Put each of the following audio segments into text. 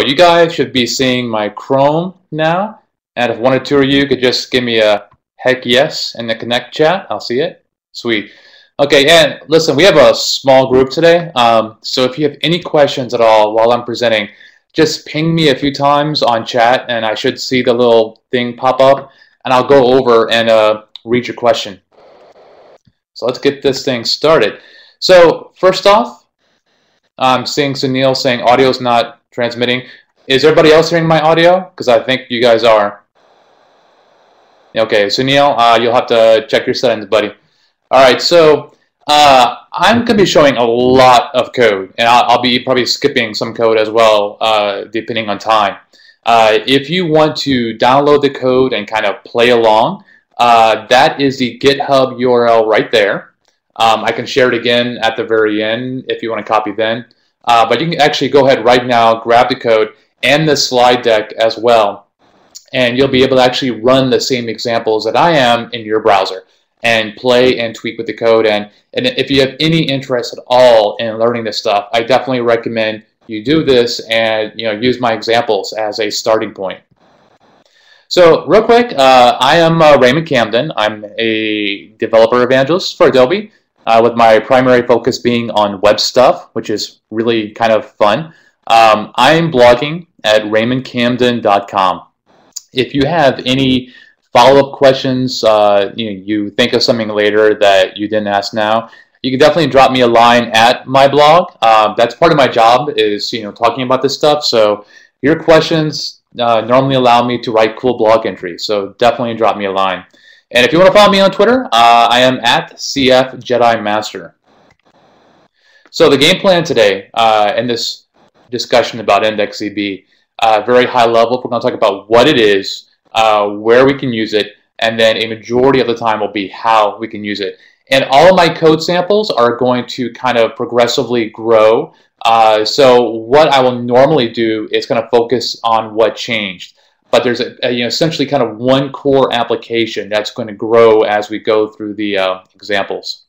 You guys should be seeing my Chrome now, and if one or two of you could just give me a heck yes in the Connect chat, I'll see it. Sweet. Okay, and listen, we have a small group today, so if you have any questions at all while I'm presenting, just ping me a few times on chat, and I should see the little thing pop up, and I'll go over and read your question. So let's get this thing started. So first off, I'm seeing Sunil saying audio's not transmitting. Is everybody else hearing my audio? Because I think you guys are. Okay, Sunil, you'll have to check your settings, buddy. All right, so I'm going to be showing a lot of code, and I'll be probably skipping some code as well, depending on time. If you want to download the code and kind of play along, that is the GitHub URL right there. I can share it again at the very end if you want to copy then. But you can actually go ahead right now, grab the code and the slide deck as well, and you'll be able to actually run the same examples that I am in your browser and play and tweak with the code. And if you have any interest at all in learning this stuff, I definitely recommend you do this and use my examples as a starting point. So real quick, I am Raymond Camden. I'm a developer evangelist for Adobe, with my primary focus being on web stuff, which is really kind of fun. I'm blogging at raymondcamden.com. If you have any follow-up questions, you think of something later that you didn't ask now, you can definitely drop me a line at my blog. That's part of my job, is talking about this stuff. So your questions normally allow me to write cool blog entries. So definitely drop me a line. And if you want to follow me on Twitter, I am at CF Jedi Master. So the game plan today in this discussion about IndexedDB, very high level, we're going to talk about what it is, where we can use it, and then a majority of the time will be how we can use it. And all of my code samples are going to kind of progressively grow. So what I will normally do is kind of focus on what changed. But there's essentially kind of one core application that's going to grow as we go through the examples.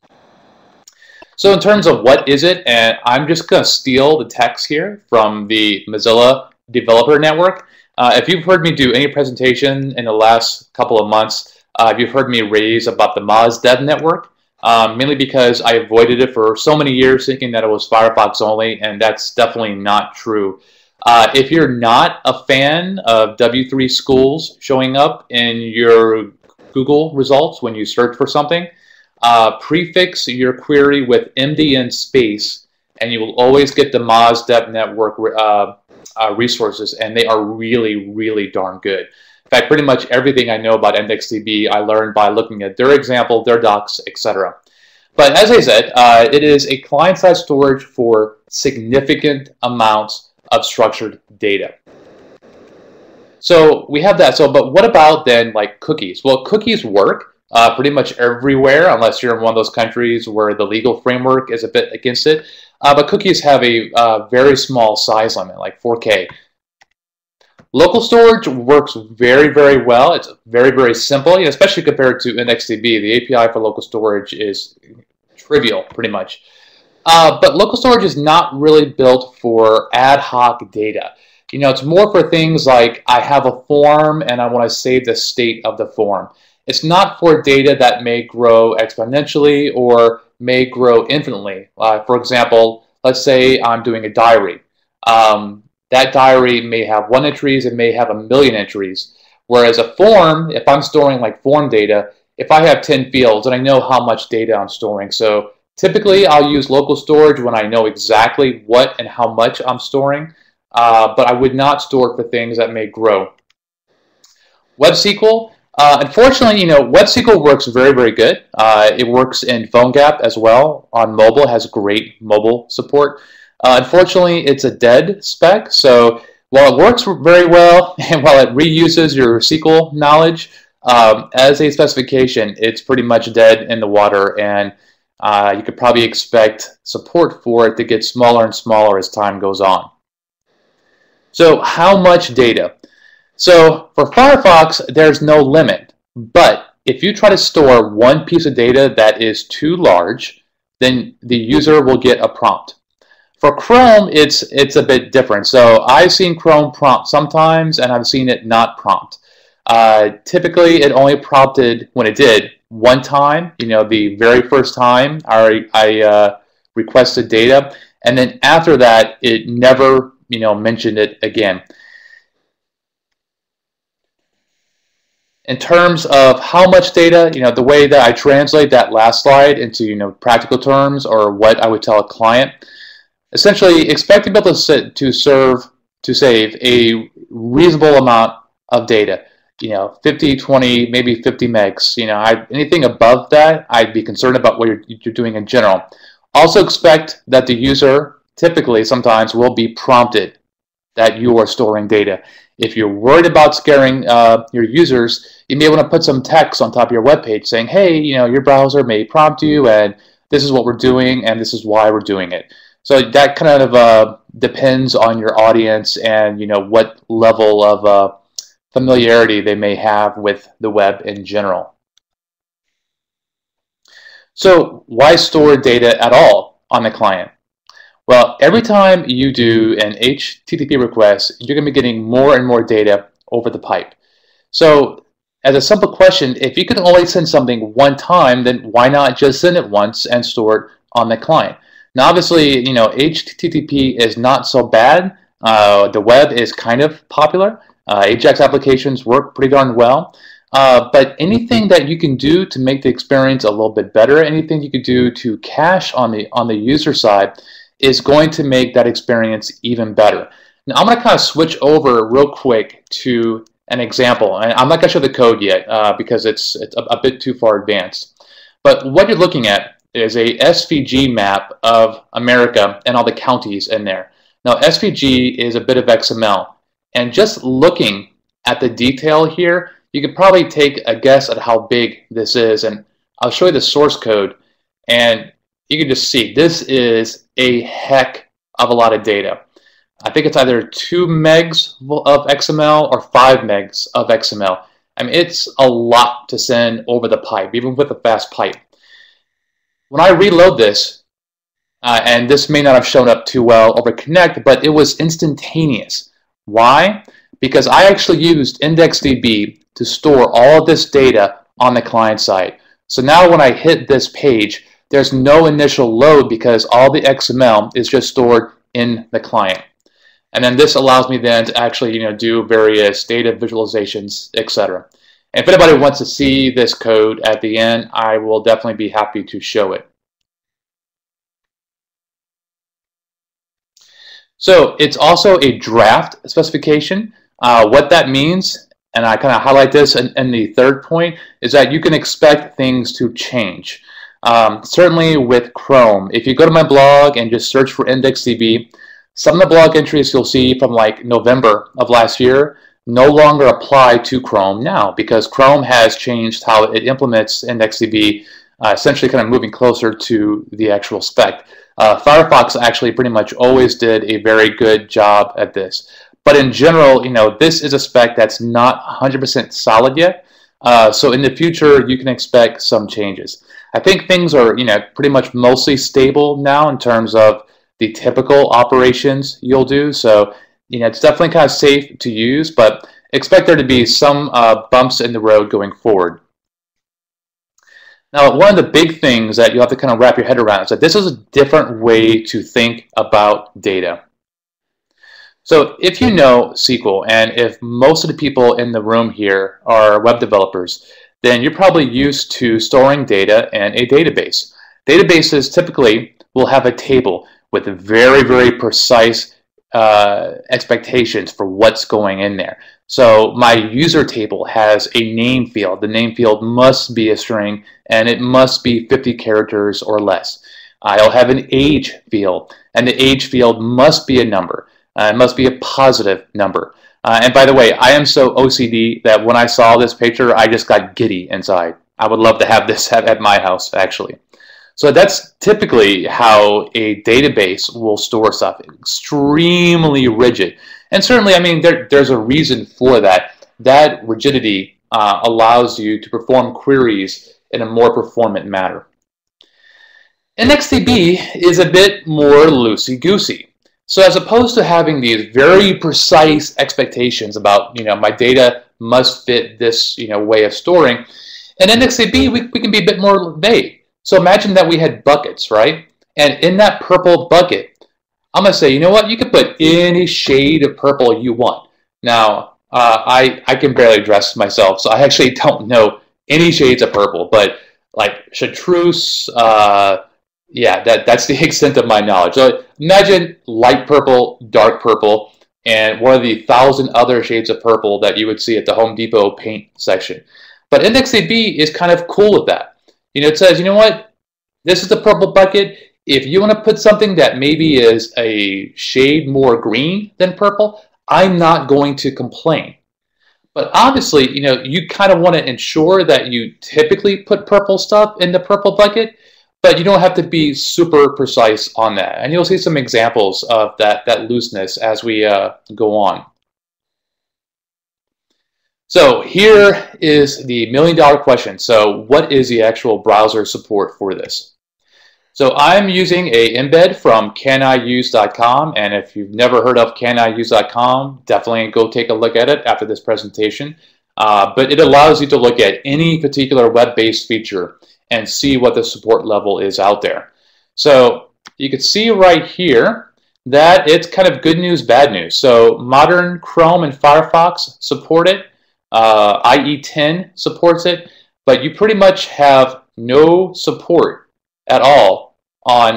So in terms of what is it, and I'm just going to steal the text here from the Mozilla Developer Network. If you've heard me do any presentation in the last couple of months, you've heard me raise about the Moz Dev Network, mainly because I avoided it for so many years thinking that it was Firefox only, and that's definitely not true. If you're not a fan of W3 schools showing up in your Google results when you search for something, prefix your query with MD space, and you will always get the Moz Dev Network resources, and they are really, really darn good. In fact, pretty much everything I know about IndexedDB I learned by looking at their example, their docs, etc. But as I said, it is a client-side storage for significant amounts of structured data. So we have that. But what about then like cookies? Well, cookies work pretty much everywhere, unless you're in one of those countries where the legal framework is a bit against it. But cookies have a very small size limit, like 4K. Local storage works very, very well. It's very, very simple, especially compared to IndexedDB. The API for local storage is trivial, pretty much. But local storage is not really built for ad hoc data. It's more for things like I have a form and I want to save the state of the form. It's not for data that may grow exponentially or may grow infinitely. For example, let's say I'm doing a diary. That diary may have 1 entry, it may have 1,000,000 entries. Whereas a form, if I'm storing like form data, if I have 10 fields, and I know how much data I'm storing. So typically, I'll use local storage when I know exactly what and how much I'm storing, but I would not store it for things that may grow. WebSQL, unfortunately, WebSQL works very, very good. It works in PhoneGap as well. On mobile, it has great mobile support. Unfortunately, it's a dead spec, so while it works very well and while it reuses your SQL knowledge, as a specification, it's pretty much dead in the water, and you could probably expect support for it to get smaller and smaller as time goes on. So how much data? So for Firefox, there's no limit, but if you try to store one piece of data that is too large, then the user will get a prompt. For Chrome, it's a bit different. So I've seen Chrome prompt sometimes, and I've seen it not prompt. Typically, it only prompted when it did one time. The very first time I requested data, and then after that, it never mentioned it again. In terms of how much data, the way that I translate that last slide into practical terms, or what I would tell a client. Essentially, expect to be able to save a reasonable amount of data. 50, 20, maybe 50 megs. Anything above that, I'd be concerned about what you're doing in general. Also expect that the user typically sometimes will be prompted that you are storing data. If you're worried about scaring your users, you may want to put some text on top of your web page saying, hey, your browser may prompt you, and this is what we're doing, and this is why we're doing it. So that kind of depends on your audience and what level of familiarity they may have with the web in general. So why store data at all on the client? Well, every time you do an HTTP request, you're going to be getting more and more data over the pipe. So as a simple question, if you can only send something one time, then why not just send it once and store it on the client? Now, obviously, HTTP is not so bad. The web is kind of popular. Ajax applications work pretty darn well. But anything that you can do to make the experience a little bit better, anything you could do to cache on the user side, is going to make that experience even better. Now, I'm going to kind of switch over real quick to an example. And I'm not going to show the code yet because it's a bit too far advanced. But what you're looking at is a SVG map of America and all the counties in there. Now, SVG is a bit of XML. And just looking at the detail here, you could probably take a guess at how big this is. And I'll show you the source code. And you can just see this is a heck of a lot of data. I think it's either 2 megs of XML or 5 megs of XML. I mean, it's a lot to send over the pipe, even with a fast pipe. When I reload this, and this may not have shown up too well over Connect, but it was instantaneous. Why? Because I actually used IndexedDB to store all of this data on the client side. So now when I hit this page, there's no initial load because all the XML is just stored in the client. And then this allows me then to actually do various data visualizations, etc. And if anybody wants to see this code at the end, I will definitely be happy to show it. So it's also a draft specification. What that means, and I kind of highlight this in the third point, is that you can expect things to change. Certainly with Chrome, if you go to my blog and just search for IndexedDB, some of the blog entries you'll see from like November of last year no longer apply to Chrome now because Chrome has changed how it implements IndexedDB, essentially kind of moving closer to the actual spec. Firefox actually pretty much always did a very good job at this. But in general, this is a spec that's not 100% solid yet. So in the future, you can expect some changes. I think things are, pretty much mostly stable now in terms of the typical operations you'll do. So, it's definitely kind of safe to use, but expect there to be some bumps in the road going forward. Now, one of the big things that you have to kind of wrap your head around is that this is a different way to think about data. So if you know SQL, and if most of the people in the room here are web developers, then you're probably used to storing data in a database. Databases typically will have a table with very, very precise expectations for what's going in there. So my user table has a name field. The name field must be a string, and it must be 50 characters or less. I'll have an age field, and the age field must be a number. It must be a positive number. And by the way, I am so OCD that when I saw this picture, I just got giddy inside. I would love to have this at my house, actually. So that's typically how a database will store stuff, extremely rigid. And certainly, I mean, there's a reason for that. That rigidity allows you to perform queries in a more performant manner. IndexedDB is a bit more loosey-goosey. So as opposed to having these very precise expectations about, my data must fit this, way of storing, in IndexedDB, we can be a bit more vague. So imagine that we had buckets, right? And in that purple bucket, I'm going to say, you know what? You can put any shade of purple you want. Now, I can barely dress myself, so I actually don't know any shades of purple, but like chartreuse, yeah, that's the extent of my knowledge. So imagine light purple, dark purple, and one of the 1,000 other shades of purple that you would see at the Home Depot paint section. But IndexedDB is kind of cool with that. It says, you know what? This is the purple bucket. If you want to put something that maybe is a shade more green than purple, I'm not going to complain. But obviously, you kind of want to ensure that you typically put purple stuff in the purple bucket, but you don't have to be super precise on that. And you'll see some examples of that looseness as we go on. So here is the million-dollar question. So what is the actual browser support for this? So I'm using a embed from caniuse.com, and if you've never heard of caniuse.com, definitely go take a look at it after this presentation. But it allows you to look at any particular web-based feature and see what the support level is out there. So you can see right here that it's kind of good news, bad news. So modern Chrome and Firefox support it. IE 10 supports it, but you pretty much have no support at all on,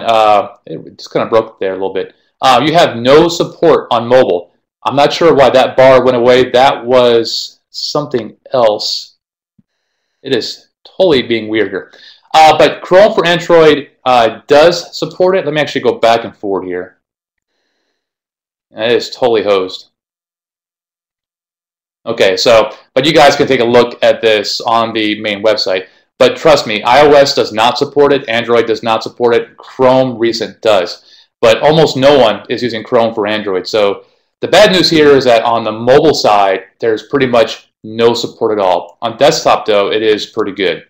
it just kind of broke there a little bit. You have no support on mobile. I'm not sure why that bar went away. That was something else. It is totally being weird here. But Chrome for Android does support it. Let me actually go back and forward here. It is totally hosed. Okay, so, but you guys can take a look at this on the main website. But trust me, iOS does not support it, Android does not support it, Chrome Recent does. But almost no one is using Chrome for Android. So the bad news here is that on the mobile side, there's pretty much no support at all. On desktop, though, it is pretty good.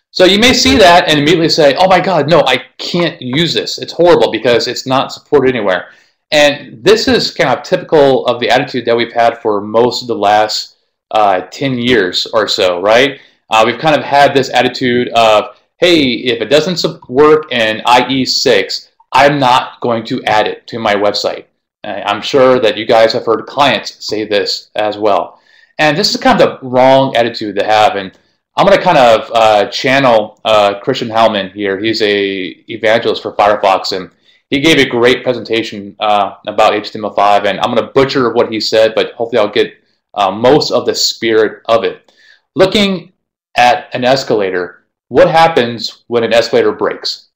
So you may see that and immediately say, oh my God, no, I can't use this. It's horrible because it's not supported anywhere. And this is kind of typical of the attitude that we've had for most of the last 10 years or so, right? We've kind of had this attitude of, hey, if it doesn't work in IE 6, I'm not going to add it to my website. I'm sure that you guys have heard clients say this as well. And this is kind of the wrong attitude to have. And I'm going to kind of channel Christian Hellman here. He's a evangelist for Firefox, and he gave a great presentation about HTML5, and I'm going to butcher what he said, but hopefully I'll get most of the spirit of it. Looking at an escalator, what happens when an escalator breaks?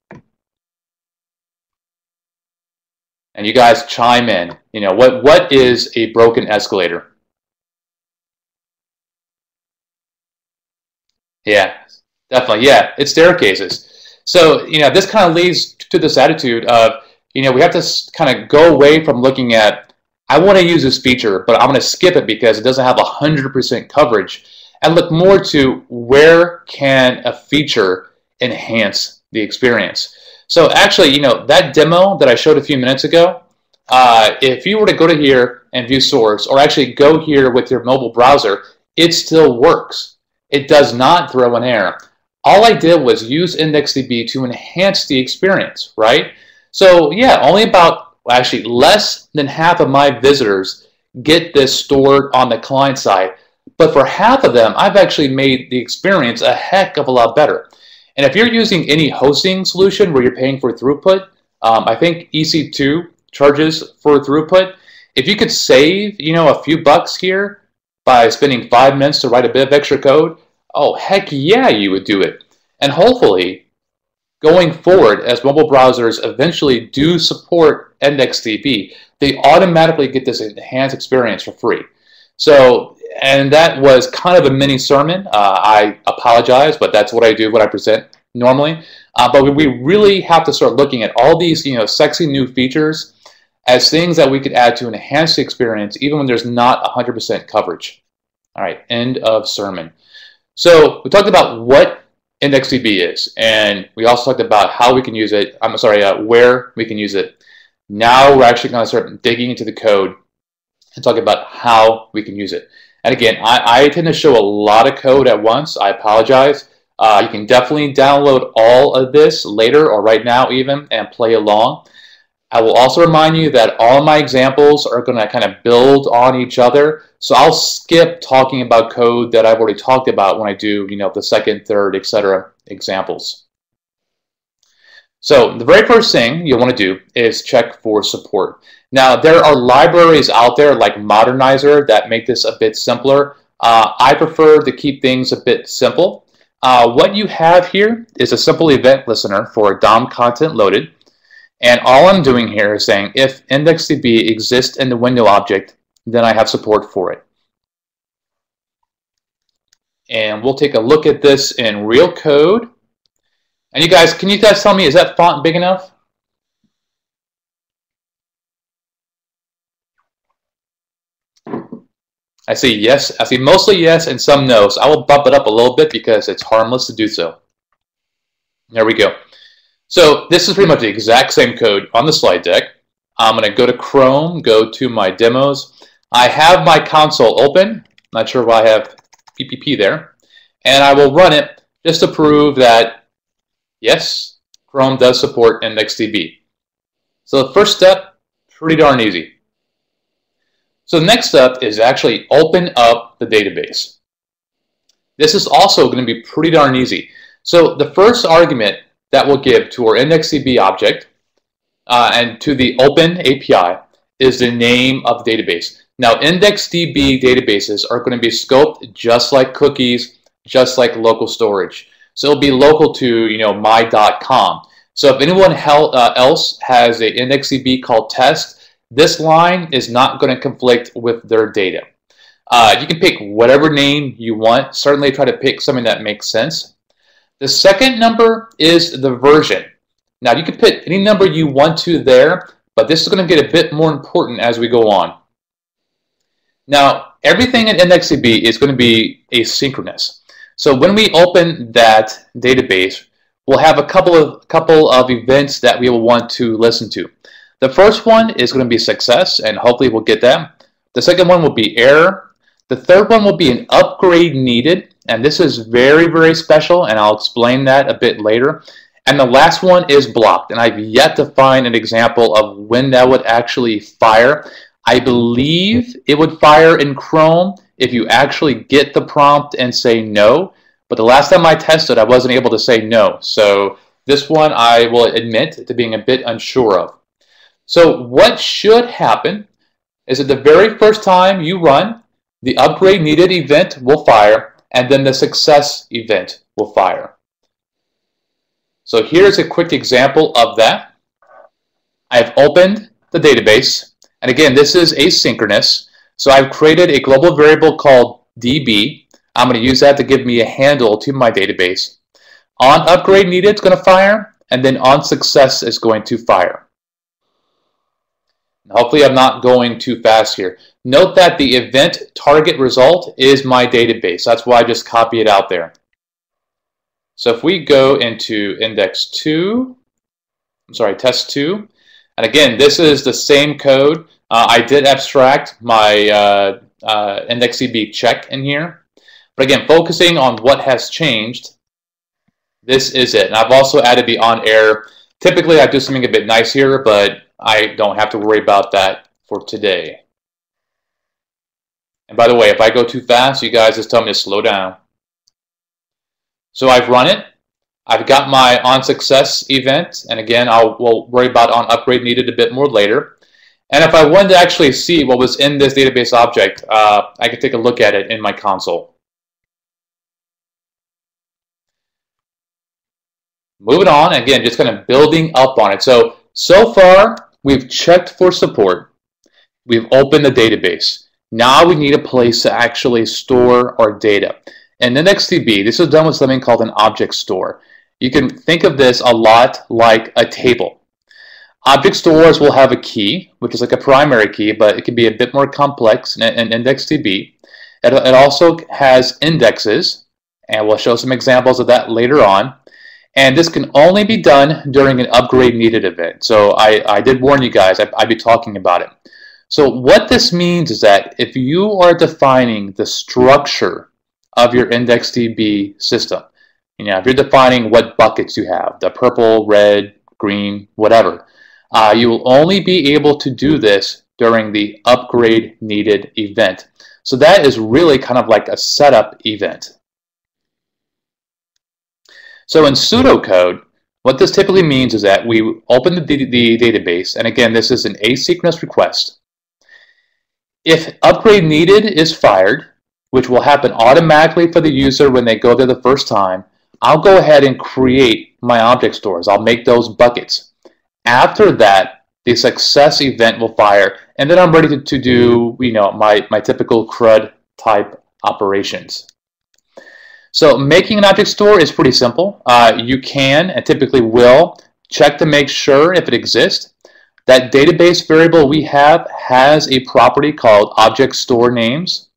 And you guys chime in. What is a broken escalator? Yeah, definitely. Yeah, it's staircases. So, this kind of leads to this attitude of, we have to kind of go away from looking at, I want to use this feature, but I'm going to skip it because it doesn't have 100% coverage, and look more to where can a feature enhance the experience. So actually, that demo that I showed a few minutes ago, if you were to go to here and view source, or actually go here with your mobile browser, it still works. It does not throw an error. All I did was use IndexedDB to enhance the experience, right? So yeah, only about, actually less than half of my visitors get this stored on the client side. But for half of them, I've actually made the experience a heck of a lot better. And if you're using any hosting solution where you're paying for throughput, I think EC2 charges for throughput. If you could save, a few bucks here by spending 5 minutes to write a bit of extra code, oh, heck yeah, you would do it. And hopefully, going forward, as mobile browsers eventually do support IndexedDB, they automatically get this enhanced experience for free. So, and that was kind of a mini sermon. I apologize, but that's what I do, what I present normally. But we really have to start looking at all these, sexy new features as things that we could add to enhance the experience, even when there's not 100% coverage. All right, end of sermon. So we talked about what IndexedDB is, and we also talked about how we can use it. I'm sorry, where we can use it. Now we're actually going to start digging into the code and talk about how we can use it. And again, I tend to show a lot of code at once. I apologize. You can definitely download all of this later or right now even and play along. I will also remind you that all my examples are going to kind of build on each other. So I'll skip talking about code that I've already talked about when I do, the second, third, etc. examples. So the very first thing you'll want to do is check for support. Now, there are libraries out there like Modernizer that make this a bit simpler. I prefer to keep things a bit simple. What you have here is a simple event listener for DOM content loaded. And all I'm doing here is saying if IndexedDB exists in the window object, then I have support for it. And we'll take a look at this in real code. And can you guys tell me, is that font big enough? I see yes. I see mostly yes and some no. So I will bump it up a little bit because it's harmless to do so. There we go. So this is pretty much the exact same code on the slide deck. I'm going to go to Chrome, go to my demos. I have my console open. Not sure why I have PPP there. And I will run it just to prove that, yes, Chrome does support IndexedDB. So the first step, pretty darn easy. So the next step is actually open up the database. This is also going to be pretty darn easy. So the first argument that we'll give to our IndexedDB object and to the open API is the name of the database. Now, IndexedDB databases are going to be scoped just like cookies, just like local storage. So it'll be local to my.com. So if anyone else has an IndexedDB called test, this line is not going to conflict with their data. You can pick whatever name you want. Certainly try to pick something that makes sense. The second number is the version. Now you can put any number you want to there, but this is going to get a bit more important as we go on. Now everything in IndexedDB is going to be asynchronous. So when we open that database, we'll have a couple of events that we will want to listen to. The first one is going to be success, and hopefully we'll get that. The second one will be error. The third one will be an upgrade needed, and this is very, very special, and I'll explain that a bit later. And the last one is blocked, and I've yet to find an example of when that would actually fire. I believe it would fire in Chrome if you actually get the prompt and say no, but the last time I tested, I wasn't able to say no. So this one I will admit to being a bit unsure of. So what should happen is that the very first time you run, the upgrade needed event will fire, and then the success event will fire. So here's a quick example of that. I've opened the database, and again, this is asynchronous. So I've created a global variable called DB. I'm going to use that to give me a handle to my database. On upgrade needed, it's going to fire, and then on success is going to fire. Hopefully I'm not going too fast here. Note that the event target result is my database. That's why I just copy it out there. So if we go into test 2, and again, this is the same code. I did abstract my IndexedDB check in here. But again, focusing on what has changed, this is it. And I've also added the onair. Typically, I do something a bit nice here, but I don't have to worry about that for today. And by the way, if I go too fast, you guys just tell me to slow down. So I've run it. I've got my onSuccess event. And again, we'll worry about onUpgrade needed a bit more later. And if I wanted to actually see what was in this database object, I could take a look at it in my console. Moving on, again, just kind of building up on it. So far, we've checked for support. We've opened the database. Now we need a place to actually store our data. And IndexedDB, this is done with something called an object store. You can think of this a lot like a table. Object stores will have a key, which is like a primary key, but it can be a bit more complex in IndexedDB. It also has indexes, And we'll show some examples of that later on. And this can only be done during an upgrade needed event. So I did warn you guys, I'd be talking about it. So what this means is that if you are defining the structure of your IndexedDB system, if you're defining what buckets you have, the purple, red, green, whatever, you will only be able to do this during the upgrade needed event. So that is really kind of like a setup event. So in pseudocode, what this typically means is that we open the database, and again, this is an asynchronous request. If upgrade needed is fired, which will happen automatically for the user when they go there the first time, I'll go ahead and create my object stores. I'll make those buckets. After that, the success event will fire, and then I'm ready to do my typical CRUD type operations. So making an object store is pretty simple. You can, and typically will, check to make sure if it exists. That database variable we have has a property called object store names.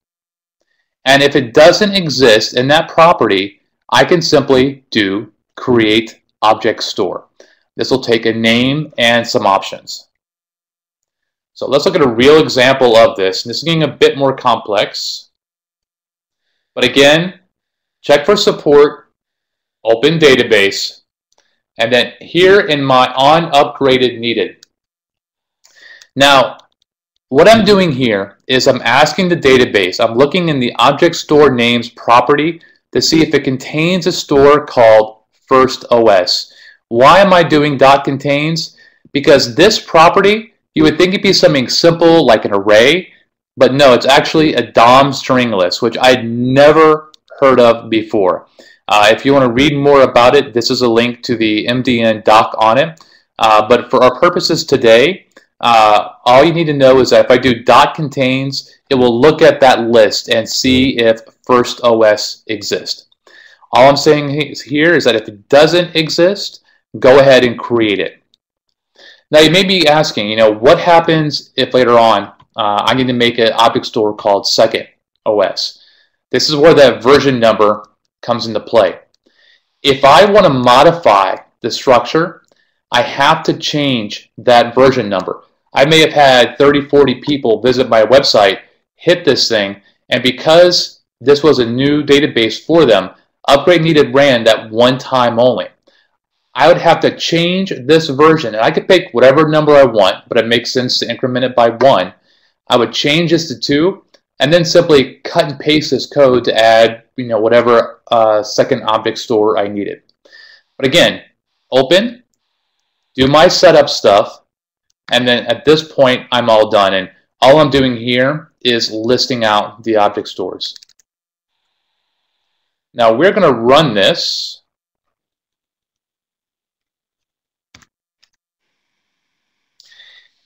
And if it doesn't exist in that property, I can simply do create object store. This will take a name and some options. So let's look at a real example of this. This is getting a bit more complex. But again, check for support, open database, and then here in my on upgraded needed. Now, what I'm doing here is I'm asking the database, I'm looking in the object store names property to see if it contains a store called first OS. Why am I doing .contains? Because this property, you would think it'd be something simple like an array, but no, it's actually a DOM string list, which I'd never heard of before. If you want to read more about it, this is a link to the MDN doc on it. But for our purposes today, all you need to know is that if I do .contains, it will look at that list and see if first OS exists. All I'm saying here is that if it doesn't exist, go ahead and create it. Now you may be asking, what happens if later on I need to make an object store called second OS? This is where that version number comes into play. If I want to modify the structure, I have to change that version number. I may have had 30, 40 people visit my website, hit this thing, and because this was a new database for them, upgrade needed ran that one time only. I would have to change this version, and I could pick whatever number I want, but it makes sense to increment it by 1. I would change this to 2, and then simply cut and paste this code to add, whatever second object store I needed. But again, open, do my setup stuff, and then at this point, I'm all done. And all I'm doing here is listing out the object stores. Now we're going to run this.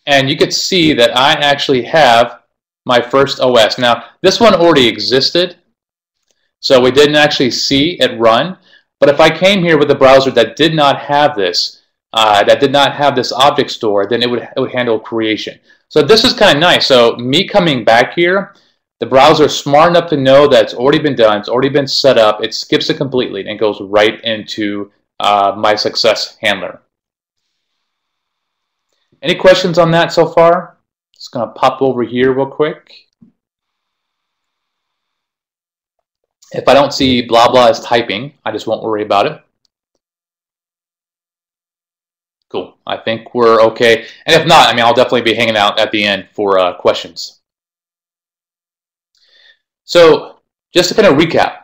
And you can see that I actually have my first OS. Now, this one already existed, so we didn't actually see it run. But if I came here with a browser that did not have this, object store, then it would handle creation. So this is kind of nice. So me coming back here, the browser is smart enough to know that it's already been done, it's already been set up, it skips it completely and goes right into my success handler. Any questions on that so far? Just going to pop over here real quick. If I don't see blah blah as typing, I just won't worry about it. Cool. I think we're okay. And if not, I'll definitely be hanging out at the end for questions. So just to kind of recap,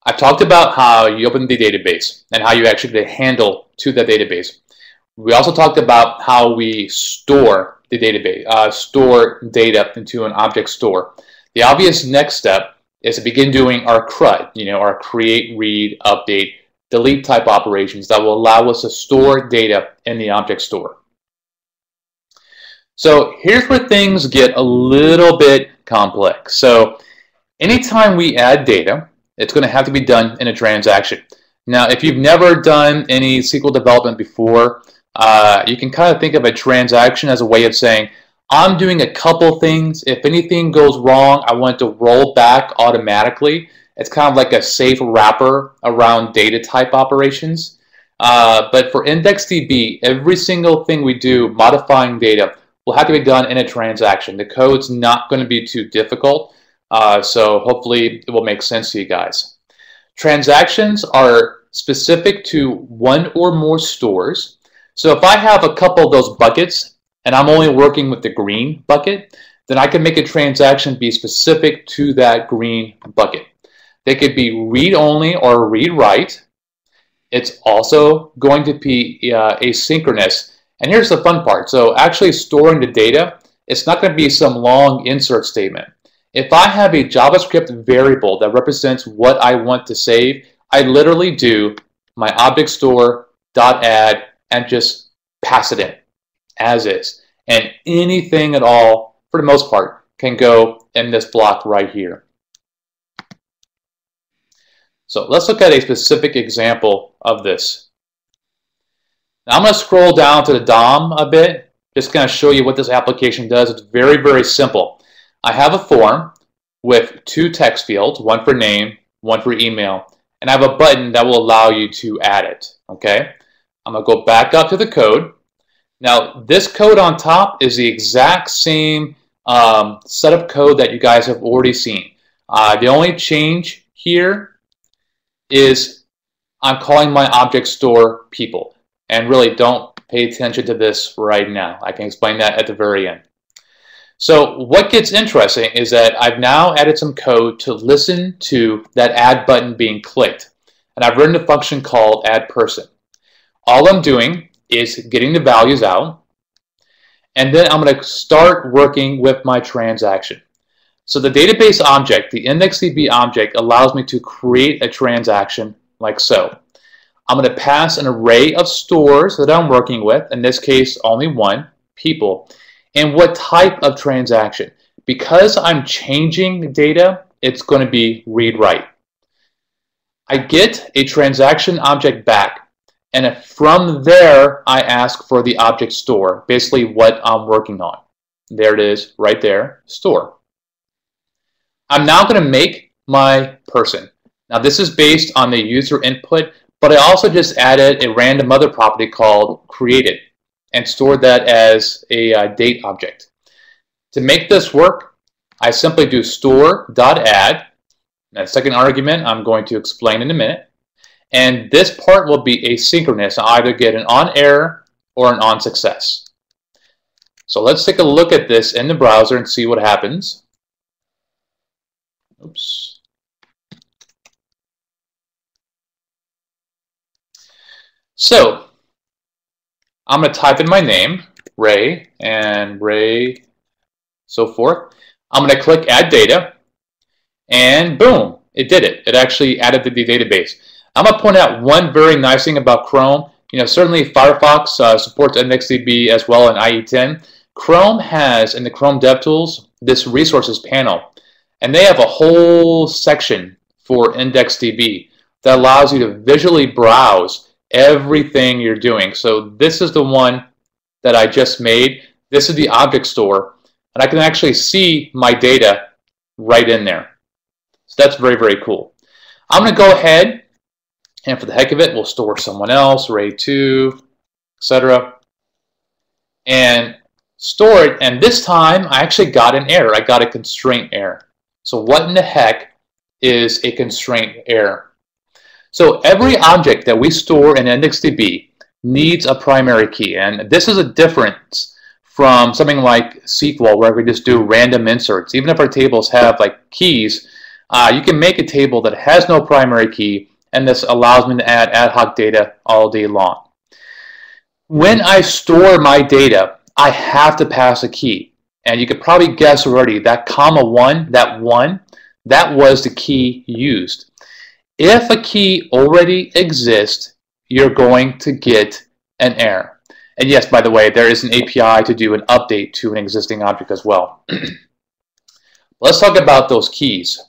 I've talked about how you open the database and how you actually get a handle to the database. We also talked about how we store the database, store data into an object store. The obvious next step is to begin doing our CRUD, our create, read, update, delete type operations that will allow us to store data in the object store. So here's where things get a little bit complex. So anytime we add data, it's going to have to be done in a transaction. Now, if you've never done any SQL development before, you can kind of think of a transaction as a way of saying, I'm doing a couple things. If anything goes wrong, I want it to roll back automatically. It's kind of like a safe wrapper around data type operations. But for IndexedDB, every single thing we do modifying data will have to be done in a transaction. The code's not going to be too difficult, so hopefully it will make sense to you guys. Transactions are specific to one or more stores. So if I have a couple of those buckets and I'm only working with the green bucket, then I can make a transaction be specific to that green bucket. They could be read-only or read-write. It's also going to be asynchronous. And here's the fun part. So actually storing the data, it's not going to be some long insert statement. If I have a JavaScript variable that represents what I want to save, I literally do my object store .add and just pass it in as is. And anything at all, for the most part, can go in this block right here. So let's look at a specific example of this. Now I'm going to scroll down to the DOM a bit, just going to show you what this application does. It's very, very simple. I have a form with two text fields, one for name, one for email, and I have a button that will allow you to add it. Okay? I'm going to go back up to the code. Now this code on top is the exact same setup code that you guys have already seen. The only change here is I'm calling my object store people. And really don't pay attention to this right now. I can explain that at the very end. So what gets interesting is that I've now added some code to listen to that add button being clicked. And I've written a function called add person. All I'm doing is getting the values out. And then I'm going to start working with my transaction. So the database object, the IndexedDB object, allows me to create a transaction like so. I'm going to pass an array of stores that I'm working with, in this case only one, people, and what type of transaction. Because I'm changing data, it's going to be read-write. I get a transaction object back, and from there I ask for the object store, basically what I'm working on. There it is, right there, store. I'm now going to make my person. Now this is based on the user input, but I also just added a random other property called created and stored that as a date object. To make this work, I simply do store.add. That second argument I'm going to explain in a minute. And this part will be asynchronous. I'll either get an on error or an on success. So let's take a look at this in the browser and see what happens. Oops. So I'm going to type in my name, Ray, and Ray, so forth. I'm going to click Add Data, and boom, it did it. It actually added to the database. I'm going to point out one very nice thing about Chrome. You know, certainly Firefox supports IndexedDB as well in IE10. Chrome has, in the Chrome DevTools, this resources panel, and they have a whole section for IndexedDB that allows you to visually browse everything you're doing. So this is the one that I just made. This is the object store, and I can actually see my data right in there. So that's very, very cool. I'm going to go ahead, and for the heck of it, we'll store someone else, Ray2, etc., and store it. And this time, I actually got an error. I got a constraint error. So what in the heck is a constraint error? So every object that we store in IndexedDB needs a primary key, and this is a difference from something like SQL where we just do random inserts. Even if our tables have like keys, you can make a table that has no primary key, and this allows me to add ad hoc data all day long. When I store my data, I have to pass a key, and you could probably guess already that (1), that 1, that was the key used. If a key already exists, you're going to get an error. And yes, by the way, there is an API to do an update to an existing object as well. Let's talk about those keys,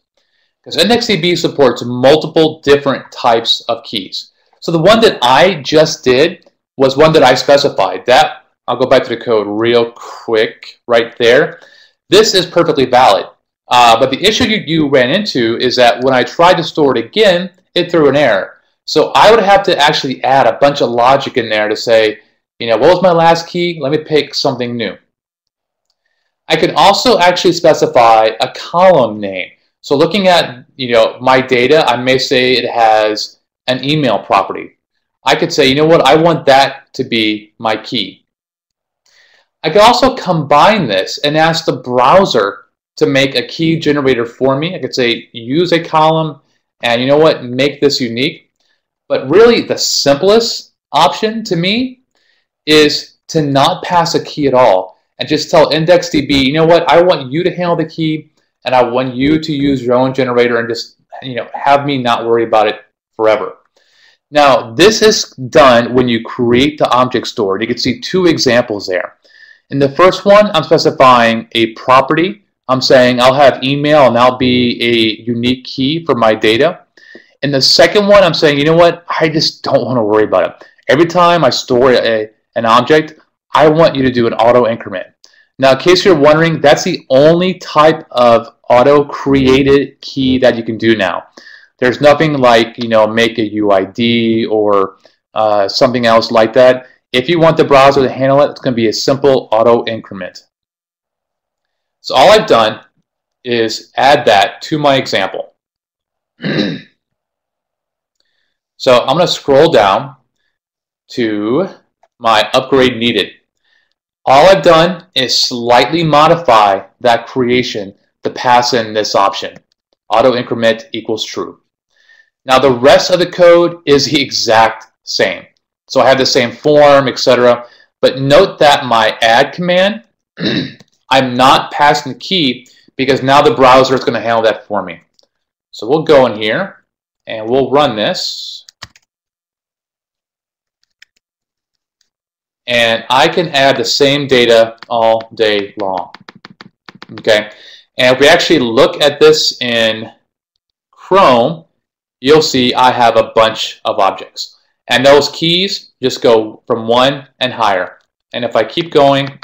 because IndexedDB supports multiple different types of keys. So the one that I just did was one that I specified. That I'll go back to the code real quick right there. This is perfectly valid. But the issue you ran into is that when I tried to store it again, it threw an error. So I would have to actually add a bunch of logic in there to say, what was my last key? Let me pick something new. I can also actually specify a column name. So looking at my data, I may say it has an email property. I could say, I want that to be my key. I could also combine this and ask the browser to make a key generator for me. I could say, use a column and make this unique. But really the simplest option to me is to not pass a key at all and just tell IndexedDB, I want you to handle the key and I want you to use your own generator and just have me not worry about it forever. Now, this is done when you create the object store. You can see two examples there. In the first one, I'm specifying a property. I'm saying I'll have email and that'll be a unique key for my data. In the second one, I'm saying, I just don't want to worry about it. Every time I store an object, I want you to do an auto increment. Now, in case you're wondering, that's the only type of auto-created key that you can do now. There's nothing like, make a UID or something else like that. If you want the browser to handle it, it's going to be a simple auto increment. So all I've done is add that to my example. So I'm going to scroll down to my upgrade needed. All I've done is slightly modify that creation to pass in this option. Auto increment equals true. Now the rest of the code is the exact same. So I have the same form, etc. But note that my add command, I'm not passing the key because now the browser is going to handle that for me. So we'll go in here and we'll run this. And I can add the same data all day long. Okay, and if we actually look at this in Chrome, you'll see I have a bunch of objects. And those keys just go from 1 and higher. And if I keep going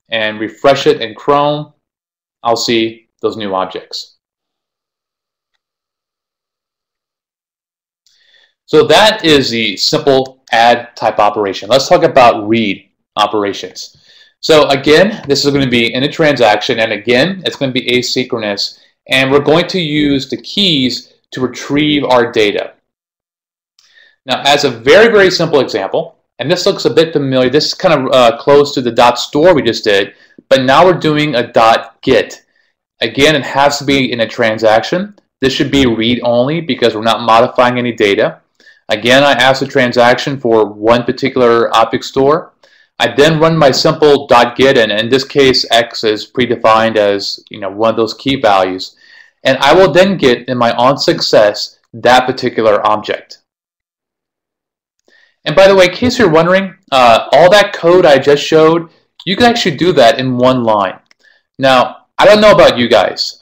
and refresh it in Chrome, I'll see those new objects. So that is the simple add type operation. Let's talk about read operations. So again, this is going to be in a transaction, and again, it's going to be asynchronous, and we're going to use the keys to retrieve our data. Now, as a very, very simple example, and this looks a bit familiar, this is kind of close to the .store we just did, but now we're doing a .get. Again, it has to be in a transaction. This should be read-only because we're not modifying any data. Again, I ask the transaction for one particular object store. I then run my simple .get, and in this case, X is predefined as one of those key values. And I will then get in my onSuccess that particular object. And by the way, in case you're wondering, all that code I just showed, you can actually do that in one line. Now, I don't know about you guys.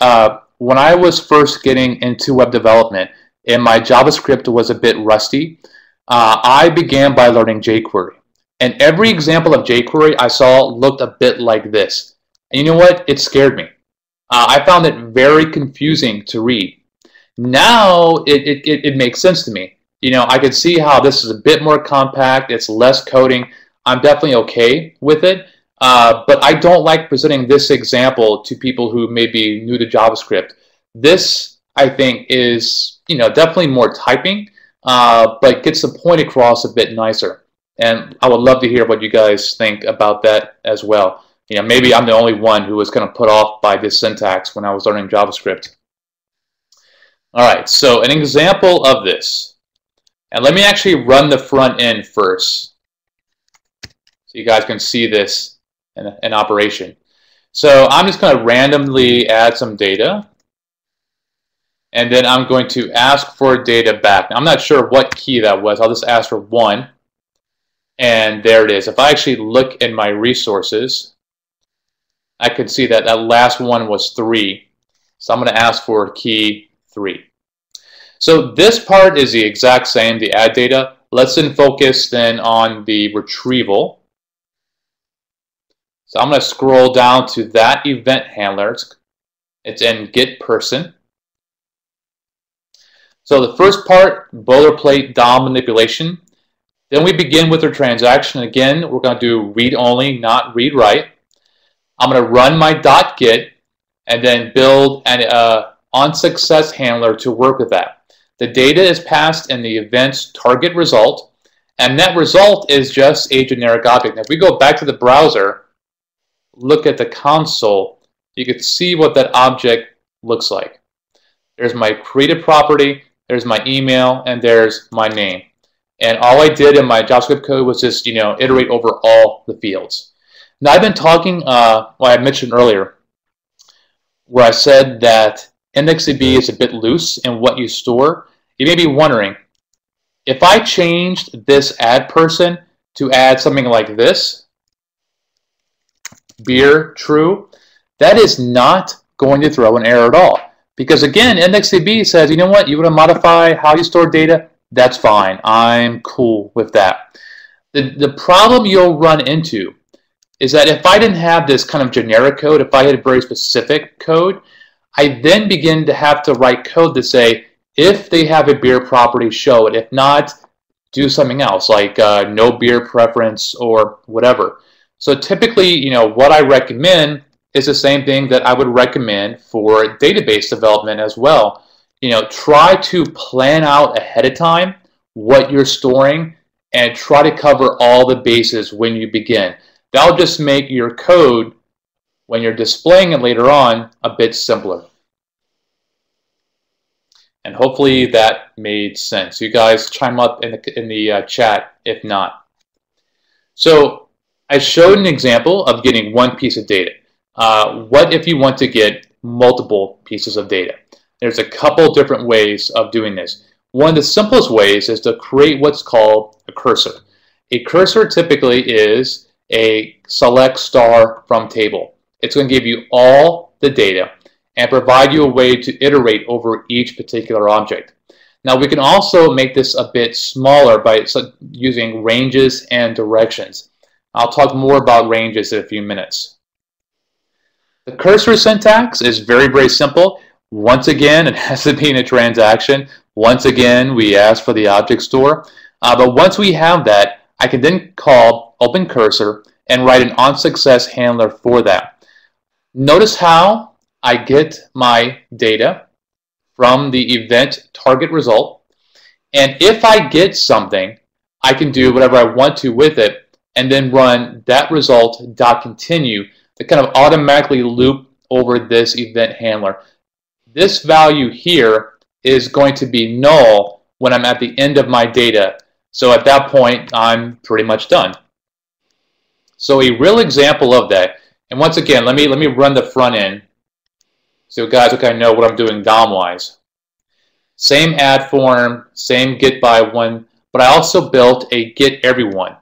When I was first getting into web development and my JavaScript was a bit rusty, I began by learning JQuery. And every example of JQuery I saw looked a bit like this. And you know what? It scared me. I found it very confusing to read. Now it makes sense to me. I could see how this is a bit more compact, it's less coding. I'm definitely okay with it, but I don't like presenting this example to people who may be new to JavaScript. This, I think, is definitely more typing, but gets the point across a bit nicer. And I would love to hear what you guys think about that as well. Maybe I'm the only one who was kind of put off by this syntax when I was learning JavaScript. All right, so an example of this. And let me actually run the front end first so you guys can see this in operation. So I'm just going to randomly add some data, and then I'm going to ask for data back. Now, I'm not sure what key that was. I'll just ask for 1, and there it is. If I actually look in my resources, I can see that that last one was 3. So I'm going to ask for key 3. So this part is the exact same, the add data. Let's then focus then on the retrieval. So I'm going to scroll down to that event handler. It's in get person. So the first part, boilerplate DOM manipulation. Then we begin with our transaction. Again, we're going to do read only, not read write. I'm going to run my .get and then build an onSuccess handler to work with that. The data is passed in the event's target result, and that result is just a generic object. Now, if we go back to the browser, look at the console, you can see what that object looks like. There's my created property, there's my email, and there's my name. And all I did in my JavaScript code was just, iterate over all the fields. Now, I've been talking, I mentioned earlier, where I said that IndexedDB is a bit loose in what you store. You may be wondering, if I changed this add person to add something like this, beer true, that is not going to throw an error at all. Because again, IndexedDB says, you know what, you want to modify how you store data? That's fine. I'm cool with that. The problem you'll run into is that if I didn't have this kind of generic code, if I had a very specific code, I then begin to have to write code to say, if they have a beer property, show it. If not, do something else, like no beer preference or whatever. So typically, what I recommend is the same thing that I would recommend for database development as well. Try to plan out ahead of time what you're storing and try to cover all the bases when you begin. That'll just make your code, when you're displaying it later on, a bit simpler. And hopefully that made sense. You guys chime up in the chat if not. So I showed an example of getting one piece of data. What if you want to get multiple pieces of data? There's a couple different ways of doing this. One of the simplest ways is to create what's called a cursor. A cursor typically is a select star from table. It's going to give you all the data and provide you a way to iterate over each particular object. Now we can also make this a bit smaller by using ranges and directions. I'll talk more about ranges in a few minutes. The cursor syntax is very, very simple. Once again, it has to be in a transaction. Once again, we ask for the object store. But once we have that, I can then call open cursor and write an onSuccess handler for that. Notice how I get my data from the event target result. And if I get something, I can do whatever I want to with it and then run that result.continue to kind of automatically loop over this event handler. This value here is going to be null when I'm at the end of my data. So at that point, I'm pretty much done. So a real example of that, and once again, let me run the front end so guys can know what I'm doing DOM-wise. Same add form, same get by one, but I also built a get everyone.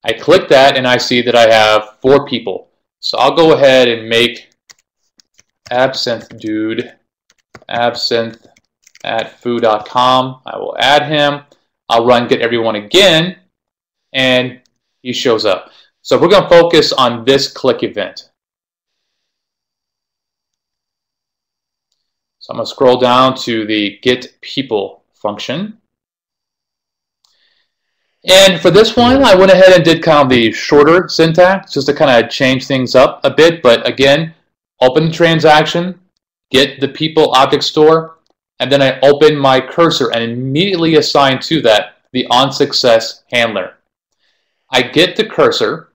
I click that and I see that I have 4 people. So I'll go ahead and make absinthe dude absinthe at foo.com. I will add him. I'll run get everyone again, and he shows up. So we're going to focus on this click event. So I'm going to scroll down to the get people function. And for this one, I went ahead and did kind of the shorter syntax just to kind of change things up a bit. But again, open the transaction, get the people object store, and then I open my cursor and immediately assign to that the onSuccess handler. I get the cursor.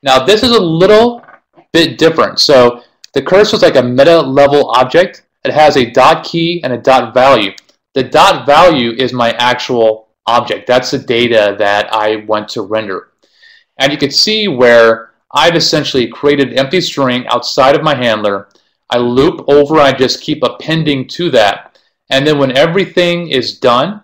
Now this is a little bit different. So the cursor is like a meta level object. It has a dot key and a dot value. The dot value is my actual object. That's the data that I want to render. And you can see where I've essentially created an empty string outside of my handler. I loop over, I just keep appending to that. And then when everything is done,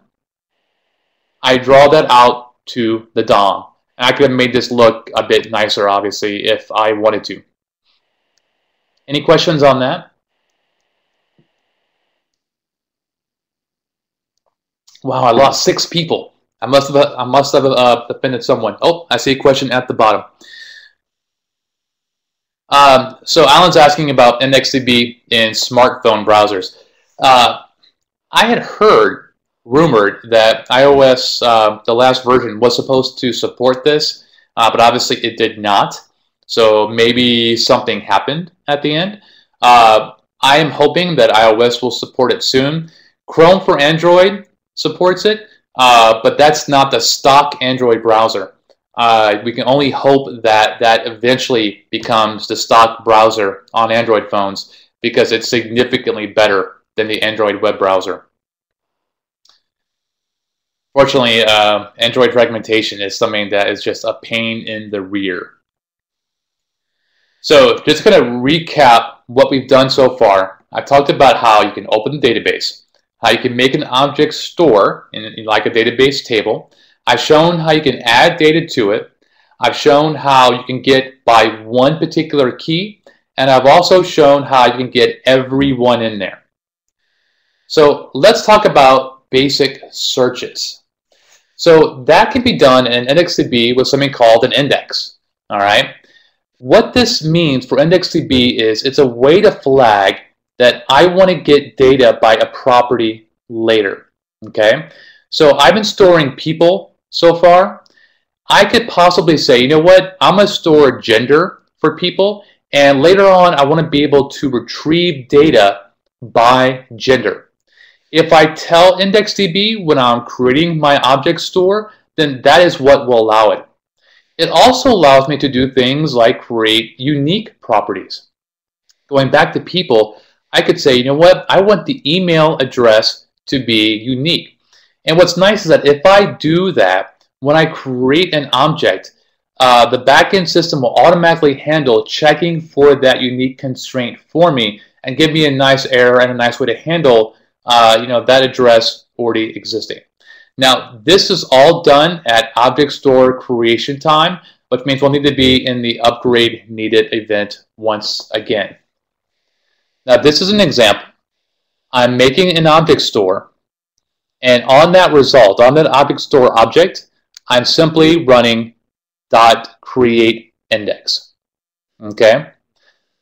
I draw that out to the DOM. And I could have made this look a bit nicer, obviously, if I wanted to. Any questions on that? Wow, I lost 6 people. I must have offended someone. Oh, I see a question at the bottom. So Alan's asking about IndexedDB in smartphone browsers. I had rumored that iOS, the last version, was supposed to support this, but obviously it did not. So maybe something happened at the end. I am hoping that iOS will support it soon. Chrome for Android supports it, but that's not the stock Android browser. We can only hope that that eventually becomes the stock browser on Android phones because it's significantly better than the Android web browser. Fortunately, Android fragmentation is something that is just a pain in the rear. So just going to recap what we've done so far. I've talked about how you can open the database, how you can make an object store in like a database table. I've shown how you can add data to it. I've shown how you can get by one particular key, and I've also shown how you can get everyone in there. So let's talk about basic searches. So that can be done in IndexedDB with something called an index. All right. What this means for IndexedDB is it's a way to flag that I want to get data by a property later. Okay. So I've been storing people so far. I could possibly say, you know what, I'm going to store gender for people, and later on I want to be able to retrieve data by gender. If I tell IndexedDB when I'm creating my object store, then that is what will allow it. It also allows me to do things like create unique properties. Going back to people, I could say, you know what, I want the email address to be unique. And what's nice is that if I do that, when I create an object, the backend system will automatically handle checking for that unique constraint for me and give me a nice error and a nice way to handle that address already existing. Now, this is all done at object store creation time, which means we'll need to be in the upgrade needed event once again. Now, this is an example. I'm making an object store, and on that result, on that object store object, I'm simply running .createIndex. Okay?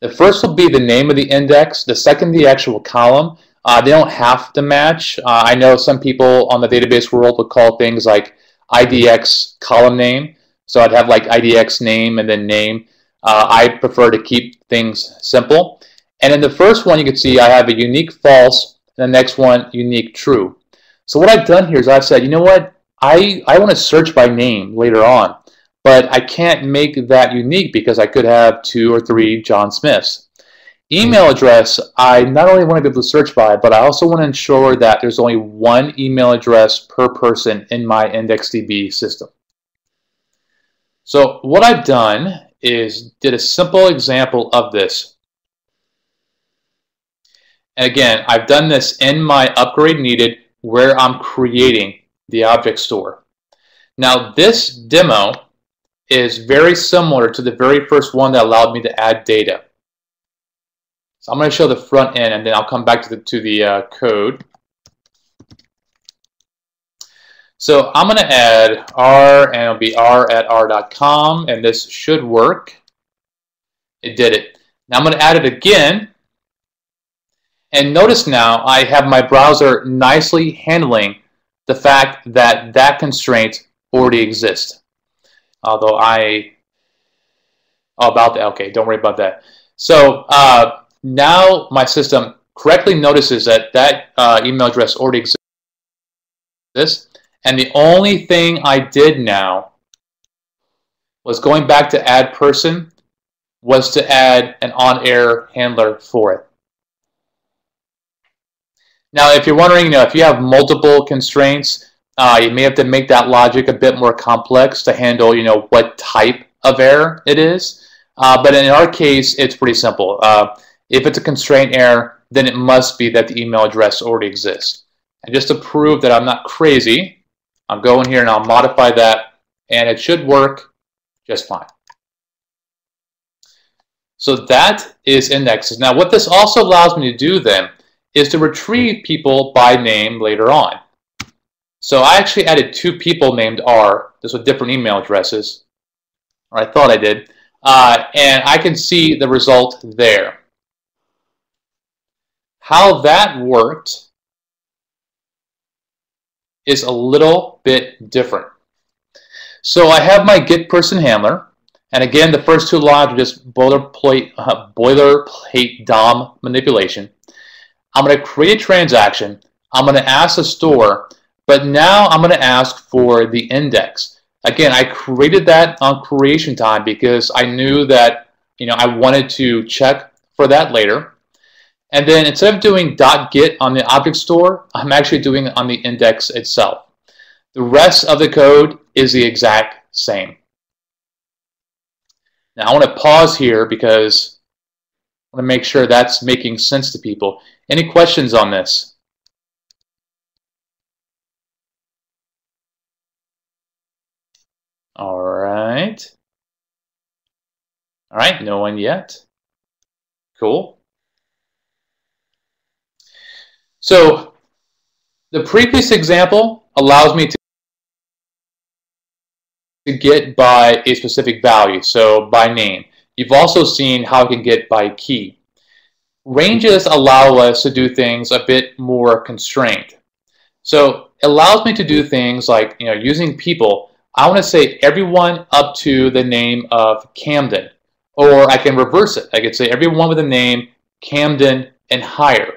The first will be the name of the index, the second the actual column. They don't have to match. I know some people on the database world would call things like IDX column name. So I'd have like IDX name and then name. I prefer to keep things simple. And in the first one, you can see I have a unique false, and the next one, unique true. So what I've done here is I've said, you know what? I want to search by name later on, but I can't make that unique because I could have 2 or 3 John Smiths. Email address, I not only want to be able to search by, but I also want to ensure that there's only one email address per person in my IndexedDB system. So what I've done is did a simple example of this. And again, I've done this in my upgrade needed where I'm creating the object store. Now this demo is very similar to the very first one that allowed me to add data. So I'm going to show the front end and then I'll come back to the code. So I'm going to add R and it'll be r@r.com, and this should work. It did it. Now I'm going to add it again. And notice now I have my browser nicely handling the fact that that constraint already exists. Although okay, don't worry about that. So now my system correctly notices that that email address already exists. And the only thing I did now was going back to add person was to add an onair handler for it. Now, if you're wondering, if you have multiple constraints, you may have to make that logic a bit more complex to handle, what type of error it is. But in our case, it's pretty simple. If it's a constraint error, then it must be that the email address already exists. And just to prove that I'm not crazy, I'm going here and I'll modify that, and it should work just fine. So that is indexes. Now, what this also allows me to do then is to retrieve people by name later on. So I actually added 2 people named R, just with different email addresses, or I thought I did. and I can see the result there. How that worked is a little bit different. So I have my getPerson handler, and again, the first two lines are just boilerplate DOM manipulation. I'm going to create a transaction. I'm going to ask the store, but now I'm going to ask for the index. Again, I created that on creation time because I knew that I wanted to check for that later. And then instead of doing .get on the object store, I'm actually doing it on the index itself. The rest of the code is the exact same. Now I want to pause here because I want to make sure that's making sense to people. Any questions on this? All right. All right, no one yet. Cool. So the previous example allows me to get by a specific value, so by name. You've also seen how I can get by key. Ranges allow us to do things a bit more constrained. So it allows me to do things like using people. I want to say everyone up to the name of Camden, or I can reverse it. I could say everyone with the name Camden and higher.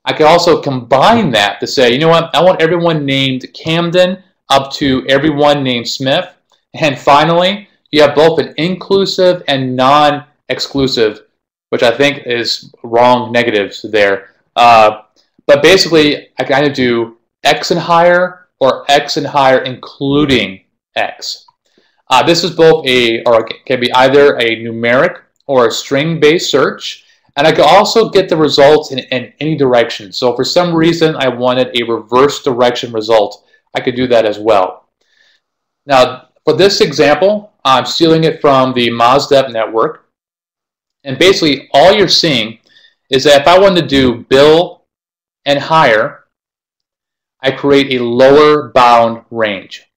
I could also combine that to say, you know what, I want everyone named Camden up to everyone named Smith. And finally, you have both an inclusive and non-exclusive, which I think is wrong negatives there. But basically, I can either do X and higher or X and higher including X. This is both or it can be either a numeric or a string-based search. And I could also get the results in any direction. So if for some reason I wanted a reverse direction result, I could do that as well. Now, for this example, I'm stealing it from the Moz Dev Network. And basically, all you're seeing is that if I wanted to do bill and higher, I create a lower bound range.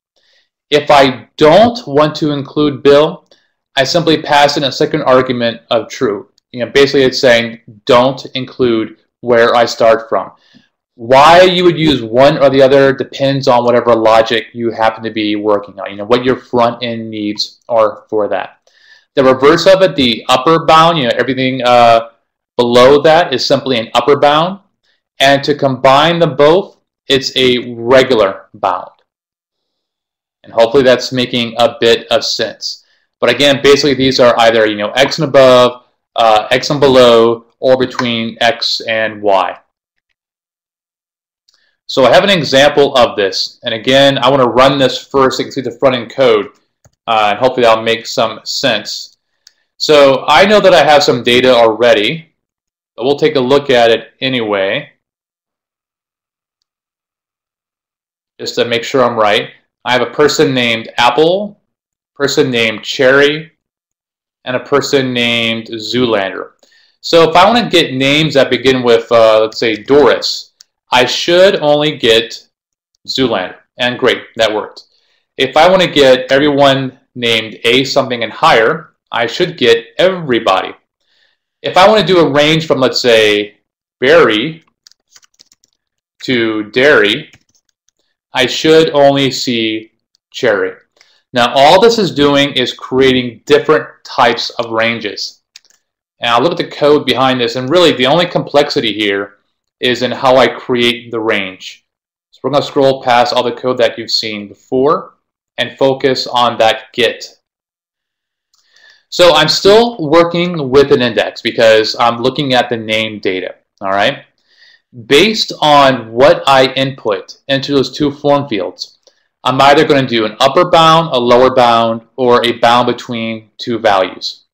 If I don't want to include bill, I simply pass in a second argument of true. Basically it's saying don't include where I start from. Why you would use one or the other depends on whatever logic you happen to be working on, what your front end needs are for that. The reverse of it, the upper bound, everything below that is simply an upper bound. And to combine them both, it's a regular bound. And hopefully that's making a bit of sense. But again, basically these are either X and above, X and below, or between X and Y. So I have an example of this, and again, I want to run this first so you can see the front-end code, and hopefully that'll make some sense. So I know that I have some data already, but we'll take a look at it anyway, just to make sure I'm right. I have a person named Apple, person named Cherry, and a person named Zoolander. So if I want to get names that begin with, let's say, Doris, I should only get Zoolander. And great, that worked. If I want to get everyone named A something and higher, I should get everybody. If I want to do a range from, let's say, berry to dairy, I should only see cherry. Now, all this is doing is creating different types of ranges. And I'll look at the code behind this, and really the only complexity here is in how I create the range. So we're going to scroll past all the code that you've seen before and focus on that get. So I'm still working with an index because I'm looking at the name data, all right? Based on what I input into those two form fields, I'm either going to do an upper bound, a lower bound, or a bound between two values.